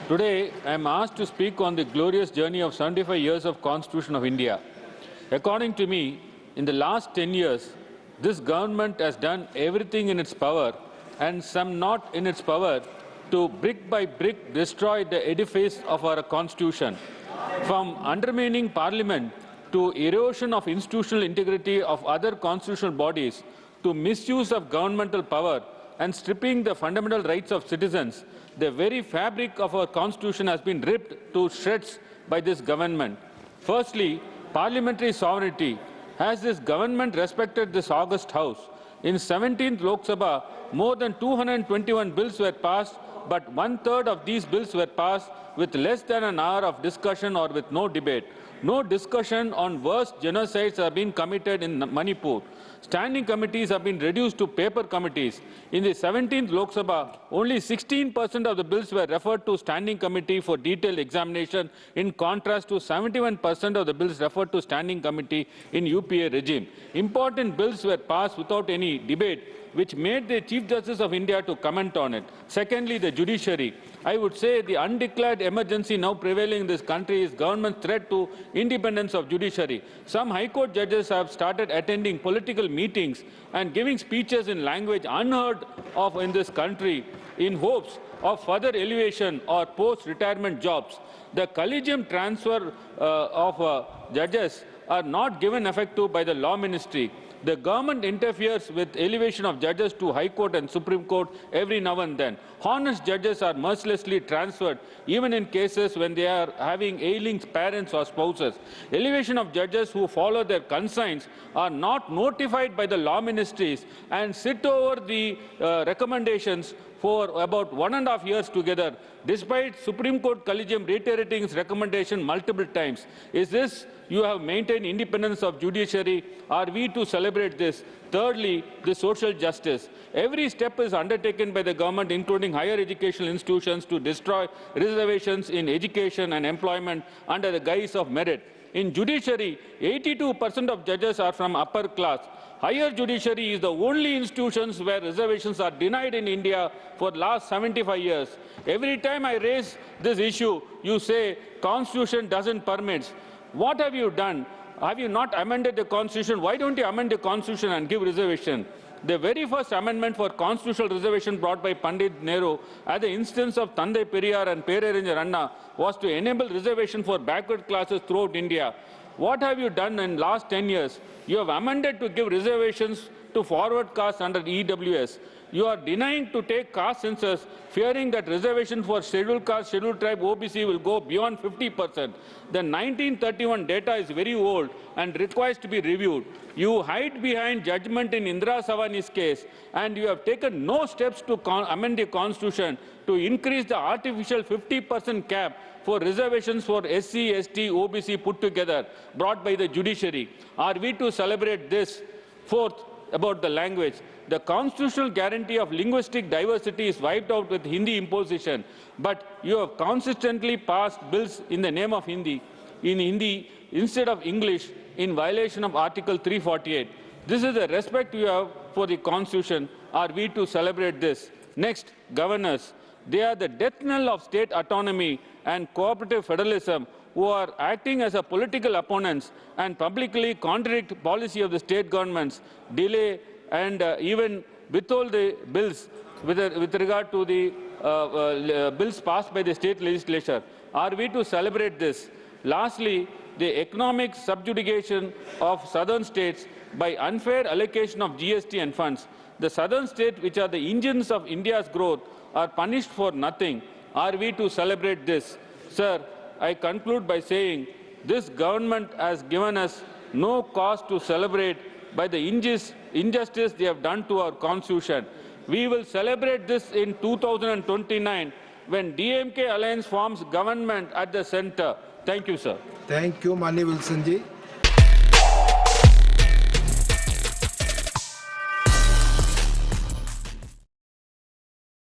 Today, I am asked to speak on the glorious journey of 75 years of Constitution of India. According to me, in the last 10 years, this government has done everything in its power and some not in its power to brick by brick destroy the edifice of our Constitution. From undermining Parliament to erosion of institutional integrity of other constitutional bodies to misuse of governmental power and stripping the fundamental rights of citizens, the very fabric of our Constitution has been ripped to shreds by this government. Firstly, parliamentary sovereignty. Has this government respected this august House? In 17th Lok Sabha, more than 221 bills were passed, but one-third of these bills were passed with less than an hour of discussion or with no debate. No discussion on worst genocides have been committed in Manipur. Standing committees have been reduced to paper committees. In the 17th Lok Sabha, only 16% of the bills were referred to Standing Committee for detailed examination, in contrast to 71% of the bills referred to Standing Committee in UPA regime. Important bills were passed without any debate, which made the Chief Justice of India to comment on it. Secondly, the judiciary. I would say the undeclared emergency now prevailing in this country is government's threat to independence of judiciary. Some High Court judges have started attending political meetings and giving speeches in language unheard of in this country in hopes of further elevation or post-retirement jobs. The collegium transfer of judges are not given effect to by the Law Ministry. The government interferes with elevation of judges to High Court and Supreme Court every now and then. Honest judges are mercilessly transferred, even in cases when they are having ailing parents or spouses. Elevation of judges who follow their conscience are not notified by the law ministries and sit over the recommendations for about 1.5 years together, despite Supreme Court Collegium reiterating its recommendation multiple times. Is this you have maintained independence of judiciary? Are we to celebrate this? Thirdly, the social justice. Every step is undertaken by the government, including higher educational institutions, to destroy reservations in education and employment under the guise of merit. In judiciary, 82% of judges are from upper class. Higher judiciary is the only institutions where reservations are denied in India for the last 75 years. Every time I raise this issue, you say Constitution doesn't permit. What have you done? Have you not amended the Constitution? Why don't you amend the Constitution and give reservation? The very first amendment for constitutional reservation brought by Pandit Nehru at the instance of Tandai Periyar and Peraringer Anna was to enable reservation for backward classes throughout India. What have you done in the last 10 years? You have amended to give reservations to forward castes under EWS. You are denying to take caste census, fearing that reservation for scheduled caste, scheduled tribe, OBC will go beyond 50%. The 1931 data is very old and requires to be reviewed. You hide behind judgment in Indira Savani's case, and you have taken no steps to amend the Constitution to increase the artificial 50% cap for reservations for SC, ST, OBC put together, brought by the judiciary. Are we to celebrate this? Fourth, about the language. The constitutional guarantee of linguistic diversity is wiped out with Hindi imposition, but you have consistently passed bills in the name of Hindi, in Hindi instead of English, in violation of Article 348. This is the respect you have for the Constitution. Are we to celebrate this? Next, governors. They are the death knell of state autonomy and cooperative federalism, who are acting as a political opponents and publicly contradict policy of the state governments, delay and even withhold the bills with regard to the bills passed by the state legislature. Are we to celebrate this? Lastly, the economic subjugation of southern states by unfair allocation of GST and funds. The southern states, which are the engines of India's growth, are punished for nothing. Are we to celebrate this? Sir, I conclude by saying this government has given us no cause to celebrate by the injustice they have done to our Constitution. We will celebrate this in 2029 when DMK alliance forms government at the center. Thank you, sir. Thank you, Mani Wilson ji.